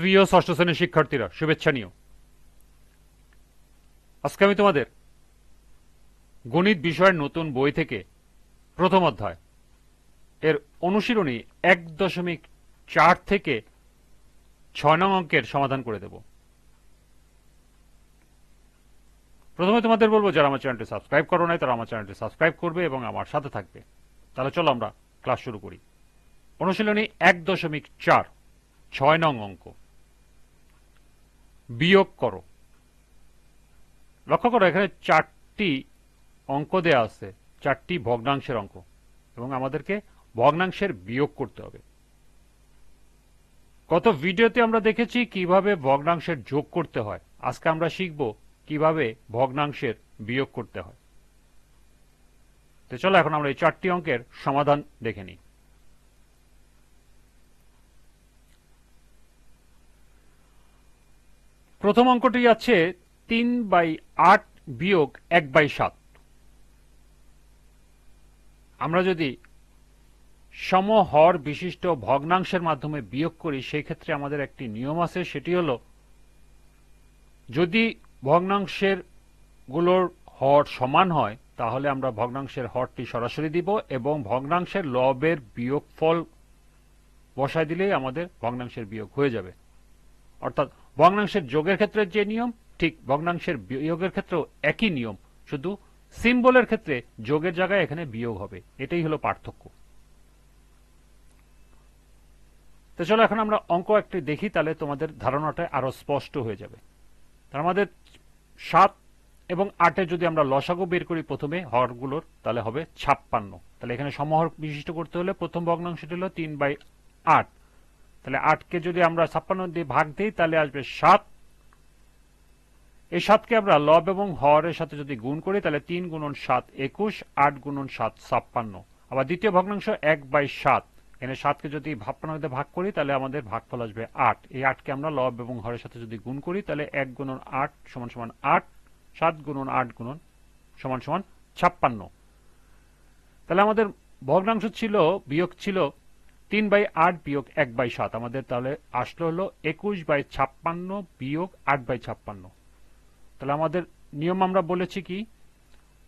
প্রিয় ষষ্ঠ শ্রেণীর শিক্ষার্থীরা, শুভেচ্ছা নিও। আজকে আমি তোমাদের গণিত বিষয়ের নতুন বই থেকে প্রথম অধ্যায় এর অনুশীলনী 1.4 থেকে 6 নং অঙ্কের সমাধান করে দেব। প্রথমে তোমাদের বলবো, যারা আমার চ্যানেলটি সাবস্ক্রাইব করো নাই তারা আমার চ্যানেলটি সাবস্ক্রাইব করবে এবং আমার সাথে থাকবে। তাহলে চলো আমরা ক্লাস শুরু করি। অনুশীলনী 1.4 6 নং অঙ্ক, বিয়োগ করো। লক্ষ্য করো, এখানে 4টি অঙ্ক দেয়া আছে, 4টি ভগ্নাংশের অঙ্ক, এবং আমাদেরকে ভগ্নাংশের বিয়োগ করতে হবে। গত ভিডিওতে আমরা দেখেছি কিভাবে ভগ্নাংশের যোগ করতে হয়। আজকে আমরা শিখব কিভাবে ভগ্নাংশের বিয়োগ করতে হয়। তো চলো এখন আমরা এই 4টি অঙ্কের সমাধান দেখে নিই। প্রথম অঙ্কটি আছে 3/8 বিয়োগ 1/7। আমরা যদি সমহর বিশিষ্ট ভগ্নাংশের মাধ্যমে বিয়োগ করি, সেই ক্ষেত্রে আমাদের একটি নিয়ম আছে, সেটি হলো যদি ভগ্নাংশের গুলোর হর সমান হয় তাহলে আমরা ভগ্নাংশের হরটি সরাসরি দিব এবং ভগ্নাংশের লবের বিয়োগফল বসায় দিলেই আমাদের ভগ্নাংশের বিয়োগ হয়ে যাবে। অর্থাৎ ভগ্নাংশের যোগের ক্ষেত্রে যে নিয়ম, ঠিক ভগ্নাংশের বিয়োগের ক্ষেত্রেও একই নিয়ম, শুধু সিম্বলের ক্ষেত্রে যোগের জায়গায় এখানে বিয়োগ হবে। এটাই হলো পার্থক্য। তো চলো এখন আমরা অঙ্ক একটি দেখি, তাহলে তোমাদের ধারণাটা আরো স্পষ্ট হয়ে যাবে। তার আমাদের 7 এবং 8 যদি আমরা লসাগু বের করি প্রথমে হরগুলোর, তাহলে হবে 56। তাহলে এখানে সমহর বিশিষ্ট করতে হলে প্রথম ভগ্নাংশটি হলো 3/8। তাহলে 8কে যদি আমরা 56 দিয়ে ভাগ দিই তাহলে আসবে 7। এই 7কে আমরা লব এবং হরের সাথে যদি গুণ করি তাহলে 3 গুণন 7 21, 8 গুণন 7 56। আবার দ্বিতীয় ভগ্নাংশ 1/7। এখানে 7কে যদি 56 দিয়ে ভাগ করি তাহলে আমাদের ভাগফল আসবে 8। এই 8কে আমরা লব এবং হরের সাথে যদি গুণ করি তাহলে 1 গুণন 8 সমান সমান 8, 7 গুণন 8 গুণন সমান সমান 56। তাহলে আমাদের ভগ্নাংশ ছিল, বিয়োগ ছিল 3/8 বিয়োগ 1/7। আমাদের তাহলে আসলো হলো 21/56 বিয়োগ 8/56। তাহলে আমাদের নিয়ম আমরা বলেছি কি,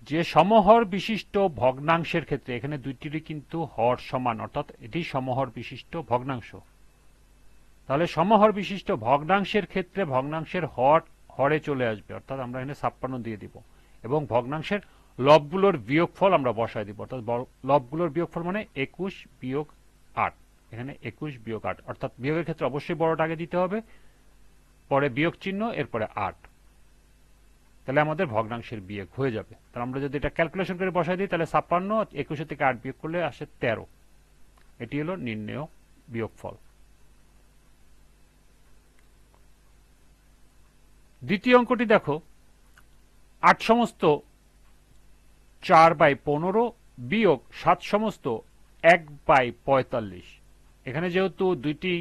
যে সমহর বিশিষ্ট ভগ্নাংশের ক্ষেত্রে এখানে দুইটিরই কিন্তু হর সমান, অর্থাৎ এটি সমহর বিশিষ্ট ভগ্নাংশ। তাহলে সমহর বিশিষ্ট ভগ্নাংশের ক্ষেত্রে ভগ্নাংশের হর হরে চলে আসবে, অর্থাৎ আমরা এখানে 56 দিয়ে দিব এবং ভগ্নাংশের লবগুলোর বিয়োগফল আমরা বসায় দিব। অর্থাৎ লবগুলোর বিয়োগফল মানে 21 বিয়োগ 8। এখানে 21 বিয়োগ 8, অর্থাৎ বিয়োগের ক্ষেত্রে অবশ্যই বড়টা আগে দিতে হবে, পরে বিয়োগ চিহ্ন, এরপরে 8। তাহলে আমাদের ভগ্নাংশের বিয়োগ হয়ে যাবে। তাহলে আমরা যদি এটা ক্যালকুলেশন করে বসাই দিই তাহলে 56, 21 থেকে 8 বিয়োগ করলে আসে 13। এটি হলো নির্ণেয় বিয়োগফল। দ্বিতীয় অঙ্কটি দেখো, 8 সমস্ত 4/15 বিয়োগ 7 সমস্ত 1/45। এখানে যেহেতু দুইটি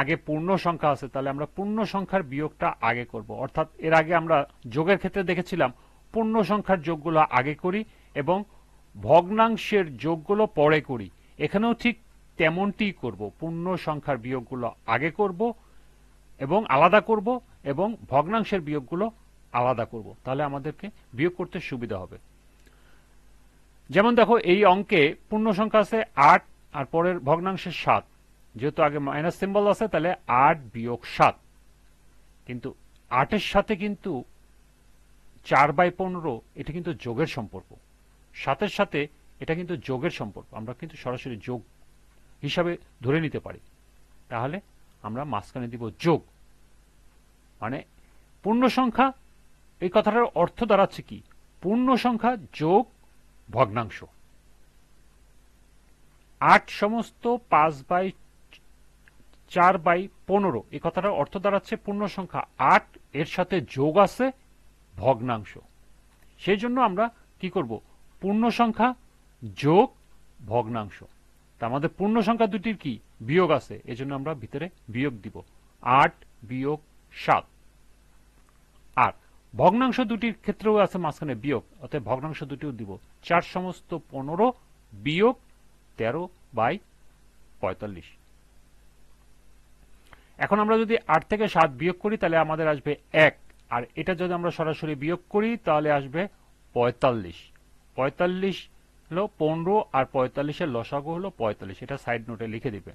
আগে পূর্ণ সংখ্যা আছে, তাহলে আমরা পূর্ণ সংখ্যার বিয়োগটা আগে করব। অর্থাৎ এর আগে আমরা যোগের ক্ষেত্রে দেখেছিলাম পূর্ণ সংখ্যার যোগগুলো আগে করি এবং ভগ্নাংশের যোগগুলো পরে করি। এখানেও ঠিক তেমনটি করব, পূর্ণ সংখ্যার বিয়োগগুলো আগে করব এবং আলাদা করব এবং ভগ্নাংশের বিয়োগগুলো আলাদা করব। তাহলে আমাদেরকে বিয়োগ করতে সুবিধা হবে। যেমন দেখো, এই অঙ্কে পূর্ণ সংখ্যা আছে 8 আর পরের ভগ্নাংশে 7। যেহেতু আগে মাইনাস সিম্বল আছে তাহলে 8 বিয়োগ 7। কিন্তু 8-এর সাথে কিন্তু 4/15 এটা কিন্তু যোগের সম্পর্ক, 7-এর সাথে এটা কিন্তু যোগের সম্পর্ক, আমরা কিন্তু সরাসরি যোগ হিসাবে ধরে নিতে পারি। তাহলে আমরা মাঝখানে দিব যোগ, মানে পূর্ণ সংখ্যা। এই কথাটার অর্থ দাঁড়াচ্ছে কি, পূর্ণ সংখ্যা যোগ ভগ্নাংশ। 8 সমস্ত 5/4/15, এই কথাটার অর্থ দাঁড়াচ্ছে পূর্ণ সংখ্যা 8 এর সাথে যোগ আছে ভগ্নাংশ। সেই জন্য আমরা কি করব, পূর্ণ সংখ্যা যোগ ভগ্নাংশ। তা আমাদের পূর্ণ সংখ্যা দুটির কি বিয়োগ আছে, এজন্য আমরা ভিতরে বিয়োগ দিব 8 বিয়োগ 7। আর ভগ্নাংশ দুটির ক্ষেত্রেও আছে মাঝখানে বিয়োগ, অর্থাৎ ভগ্নাংশ দুটিও দিব 4 সমস্ত 15 বিয়োগ 13/45। এখন আমরা যদি 8 থেকে 7 বিয়োগ করি তাহলে আমাদের আসবে 1, আর এটা যদি আমরা সরাসরি বিয়োগ করি তাহলে আসবে 45। 45 হলো 15, আর 45 এর লসাগু হলো 45। এটা সাইড নোটে লিখে দিবে।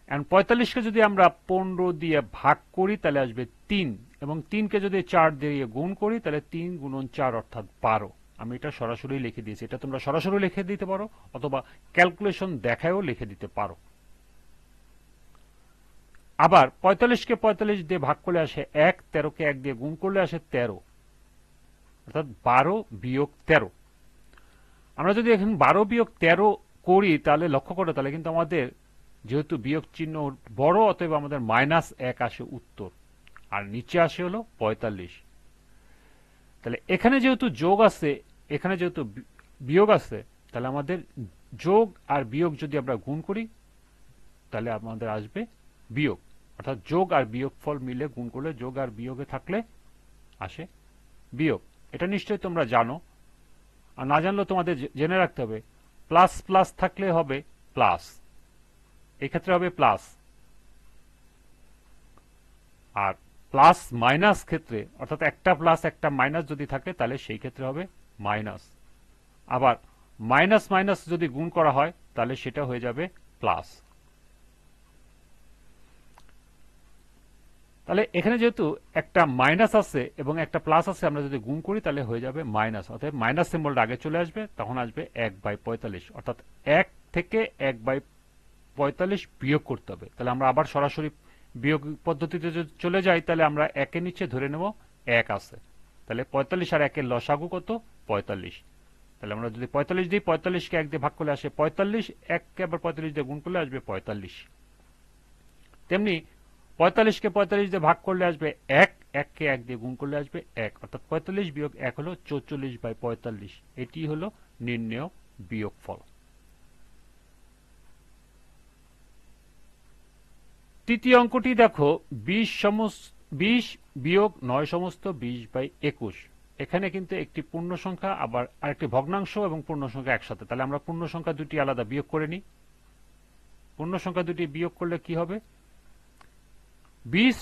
এখন 45কে যদি আমরা 15 দিয়ে ভাগ করি তাহলে আসবে 3, এবং 3কে যদি 4 দিয়ে গুণ করি তাহলে 3 গুণন 4 অর্থাৎ 12। আমি এটা সরাসরি লিখে দিয়েছি। এটা তোমরা সরাসরি লিখে দিতে পারো অথবা ক্যালকুলেশন দেখায়ও লিখে দিতে পারো। আবার 45কে 45 দিয়ে ভাগ করলে আসে 1, 13কে 1 দিয়ে গুণ করলে আসে 13, অর্থাৎ 12 বিয়োগ 13। আমরা যদি এখন 12 বিয়োগ 13 করি তাহলে লক্ষ্য করো, তাহলে কিন্তু আমাদের যেহেতু বিয়োগ চিহ্ন বড়, অতএব আমাদের -1 আসে উত্তর, আর নিচে আসে হলো 45। তাহলে এখানে যেহেতু যোগ আছে, এখানে যেহেতু বিয়োগ আছে, তাহলে আমাদের যোগ আর বিয়োগ যদি আমরা গুণ করি তাহলে আমাদের আসবে বিয়োগ, অর্থাৎ যোগ আর বিয়োগ ফল মিলে গুণ করলে যোগ আর বিয়োগে থাকলে আসে বিয়োগ। এটা নিশ্চয়ই তোমরা জানো, আর না জানলেও তোমাদের জেনে রাখতে হবে। প্লাস প্লাস থাকলে হবে প্লাস, এক্ষেত্রে হবে প্লাস। আর প্লাস মাইনাস ক্ষেত্রে, অর্থাৎ একটা প্লাস একটা মাইনাস যদি থাকে তাহলে সেই ক্ষেত্রে হবে মাইনাস। আবার মাইনাস মাইনাস যদি গুণ করা হয় তাহলে সেটা হয়ে যাবে প্লাস। তাহলে এখানে যেহেতু একটা মাইনাস আছে এবং একটা প্লাস আছে, আমরা যদি গুণ করি তাহলে হয়ে যাবে মাইনাস, অর্থাৎ মাইনাস সিম্বলটা আগে চলে আসবে, তখন আসবে 1/45, অর্থাৎ 1 থেকে 1/45 বিয়োগ করতে হবে। তাহলে আমরা আবার সরাসরি বিয়োগ পদ্ধতিতে যদি চলে যাই তাহলে আমরা 1 নিচে ধরে নেব 1 আছে, তাহলে 45 আর 1 লসাগু কত? 45। তাহলে আমরা যদি 45 দিই, 45কে 1 দিয়ে ভাগ করলে আসে 45, 1কে আবার 45 দিয়ে গুণ করলে আসবে 45। তেমনি 45কে 45 দিয়ে ভাগ করলে আসবে 1, 1কে 1 দিয়ে গুণ করলে আসবে 1, অর্থাৎ 45 বিয়োগ 1 হলো 44/45। এটি হলো নির্ণেয় বিয়োগফল। তৃতীয় অঙ্কটি দেখো, 20 বিয়োগ 9 সমস্ত 20/21। এখানে কিন্তু একটি পূর্ণ সংখ্যা আবার আরেকটি ভগ্নাংশ এবং পূর্ণ সংখ্যা একসাথে। তাহলে আমরা পূর্ণ সংখ্যা দুটি আলাদা বিয়োগ করে নিই। পূর্ণ সংখ্যা দুটি বিয়োগ করলে কি হবে? 20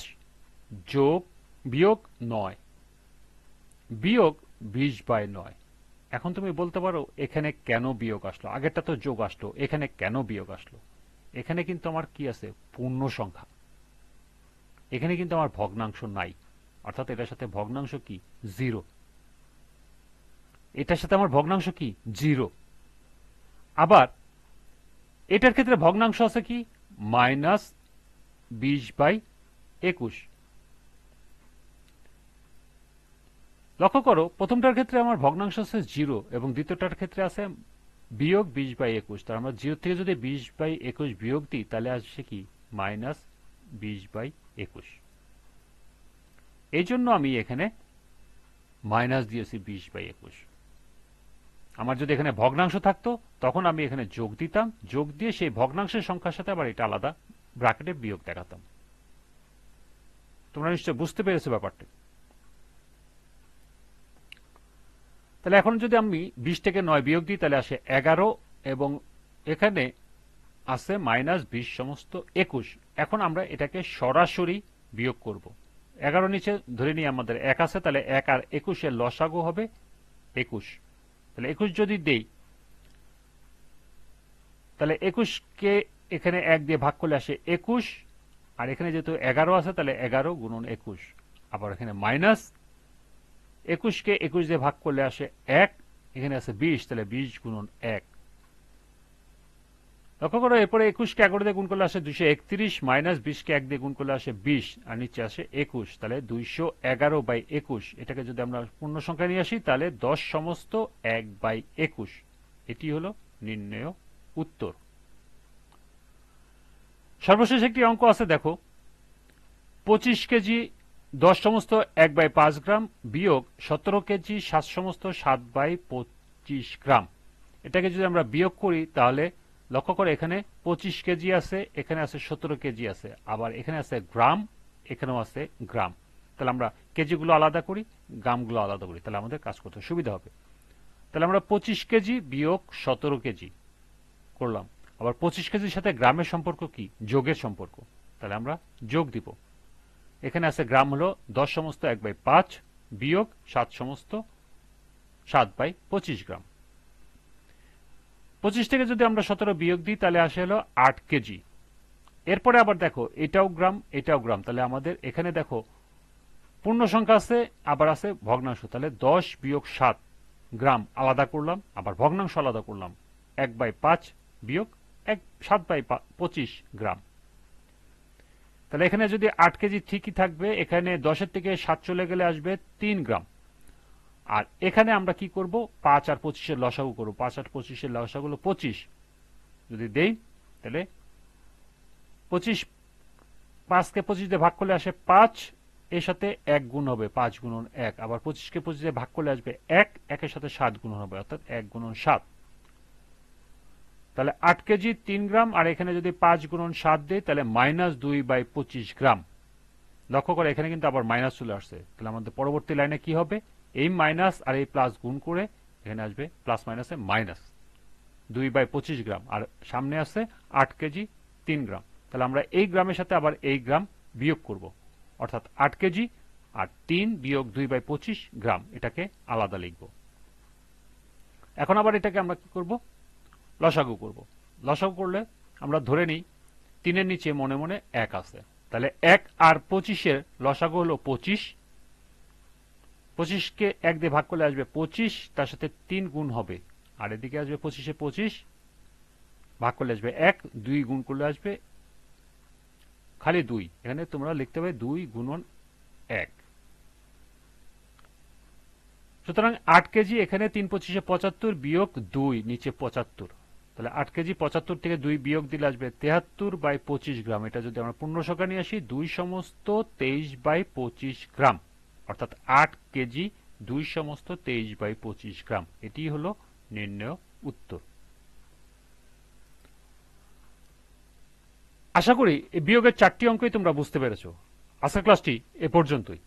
বিয়োগ 9 বিয়োগ 20/9। এখন তুমি বলতে পারো এখানে কেন বিয়োগ আসলো? আগেরটা তো যোগ আসলো, এখানে কেন বিয়োগ আসলো? এখানে কিন্তু আমার কি আছে? পূর্ণ সংখ্যা। এখানে কিন্তু আমার ভগ্নাংশ নাই, অর্থাৎ এটার সাথে ভগ্নাংশ কি? 0। এটার সাথে আমার ভগ্নাংশ কি? 0। আবার এটার ক্ষেত্রে ভগ্নাংশ আছে কি? -20/21। লক্ষ্য করো, প্রথমটার ক্ষেত্রে আমার ভগ্নাংশ আছে 0 এবং দ্বিতীয়টার ক্ষেত্রে আছে বিয়োগ 20/21। তার আমরা 0 থেকে যদি 20/21 বিয়োগ দিই তাহলে আসছে কি? -20/21। এই জন্য আমি এখানে মাইনাস দিয়েছি 20/21। আমার যদি এখানে ভগ্নাংশ থাকতো তখন আমি এখানে যোগ দিতাম, যোগ দিয়ে সেই ভগ্নাংশের সংখ্যার সাথে আবার এটা আলাদা ব্র্যাকেটে বিয়োগ দেখাতাম। তোমরা নিশ্চয় বুঝতে পেরেছো ব্যাপারটা। তাহলে এখন যদি আমি 20 থেকে 9 বিয়োগ দিই তাহলে আসে 11, এবং এখানে আছে -20 সমস্ত 21। এখন আমরা এটাকে সরাসরি বিয়োগ করব। 11 নিচে ধরে নিয়ে আমাদের 1 আছে, তাহলে 1 আর 21 এর লসাগু হবে 21। তাহলে 21 যদি দেই তাহলে 21কে এখানে 1 দিয়ে ভাগ করলে আসে 21, আর এখানে যেহেতু 11 আছে তাহলে 11 গুণন 21। আবার এখানে মাইনাস 21কে 21 দিয়ে ভাগ করলে আসে 1, এখানে আছে 20, তাহলে 20 গুণন 1। লক্ষ্য করো, এরপরে 21কে 11 দিয়ে গুণ করলে আসে 231, মাইনাস 20কে 1 দিয়ে গুণ করলে আসে 20, আর নিচে আসে 21, তাহলে 211/21। এটাকে যদি আমরা পূর্ণ সংখ্যা নিয়ে আসি তাহলে 10 সমস্ত 1/21। এটি হলো নির্ণেয় উত্তর। সর্বশেষ একটি অঙ্ক আছে, দেখো 25 কেজি 10 সমস্ত 1/5 গ্রাম বিয়োগ 17 কেজি 7 সমস্ত 7/25 গ্রাম। এটাকে যদি আমরা বিয়োগ করি তাহলে লক্ষ্য করে এখানে 25 কেজি আছে, এখানে আছে 17 কেজি আছে, আবার এখানে আছে গ্রাম, এখানেও আছে গ্রাম। তাহলে আমরা কেজিগুলো আলাদা করি, গ্রামগুলো আলাদা করি, তাহলে আমাদের কাজ করতে সুবিধা হবে। তাহলে আমরা 25 কেজি বিয়োগ 17 কেজি করলাম। আবার 25 কেজির সাথে গ্রামের সম্পর্ক কি? যোগের সম্পর্ক। তাহলে আমরা যোগ দিব। এখানে আছে গ্রাম হলো 10 সমস্ত 1/5 বিয়োগ 7 সমস্ত 7/25 গ্রাম। 25 থেকে যদি আমরা 17 বিয়োগ দিই তাহলে আসে হলো 8 কেজি। এরপরে আবার দেখো এটাও গ্রাম এটাও গ্রাম, তাহলে আমাদের এখানে দেখো পূর্ণ সংখ্যা আছে আবার আছে ভগ্নাংশ, তাহলে 10 বিয়োগ 7 গ্রাম আলাদা করলাম, আবার ভগ্নাংশ আলাদা করলাম। 1/5 বিয়োগ 7/25 গ্রাম। তাহলে এখানে যদি 8 কেজি ঠিকই থাকবে, এখানে 10-এর থেকে 7 চলে গেলে আসবে 3 গ্রাম। আর এখানে আমরা কি করব, 5 আর 25-এর লসাগু করব। 5 আর 25-এর লসাগু হলো 25, যদি দেই তাহলে 25, 5কে 25 দিয়ে ভাগ করলে আসে 5, এর সাথে 1 গুণ হবে 5 গুণন 1, আবার 25কে 25 দিয়ে ভাগ করলে আসবে 1, 1-এর সাথে 7 গুণন হবে অর্থাৎ 1 গুণন 7। তাহলে 8 কেজি 3 গ্রাম, আর এখানে যদি 5 গুণন 7 দেই তাহলে -2/25 গ্রাম। লক্ষ্য করে এখানে কিন্তু আবার মাইনাস চলে আসছে, তাহলে আমাদের পরবর্তী লাইনে কি হবে, এই মাইনাস আর এই প্লাস গুণ করে এখানে আসবে প্লাস মাইনাসে মাইনাস 2/25 গ্রাম, আর সামনে আছে 8 কেজি 3 গ্রাম। তাহলে আমরা এই গ্রামের সাথে আবার এই গ্রাম বিয়োগ করব, অর্থাৎ 8 কেজি আর 3 বিয়োগ 2/25 গ্রাম, এটাকে আলাদা লিখব। এখন আবার এটাকে আমরা কি করব, লসাগু করব। লসাগু করলে আমরা ধরে নিই 3-এর নিচে মনে মনে 1 আছে, তাহলে 1 আর 25-এর লসাগু হলো 25। 25কে 1 দিয়ে ভাগ করলে আসবে 25, তার সাথে 3 গুণ হবে, আর এদিকে আসবে 25-এ 25 ভাগ করলে আসবে 1, 2 গুণ করলে আসবে খালি 2, এখানে তোমরা লিখতে হবে 2 গুণন 1। সুতরাং 8 কেজি, এখানে 3-25-এ 75 বিয়োগ 2 নিচে 75, তাহলে 8 কেজি 75 থেকে 2 বিয়োগ দিলে আসবে 73/25 গ্রাম। এটা যদি আমরা পূর্ণ সংখ্যা নিয়ে আসি 2 সমস্ত 23/25 গ্রাম, অর্থাৎ 8 কেজি 2 সমস্ত 23/25 গ্রাম। এটি হলো নির্ণয় উত্তর। আশা করি এই বিয়োগের 4টি অঙ্কই তোমরা বুঝতে পেরেছো। আজকের ক্লাসটি এ পর্যন্তই।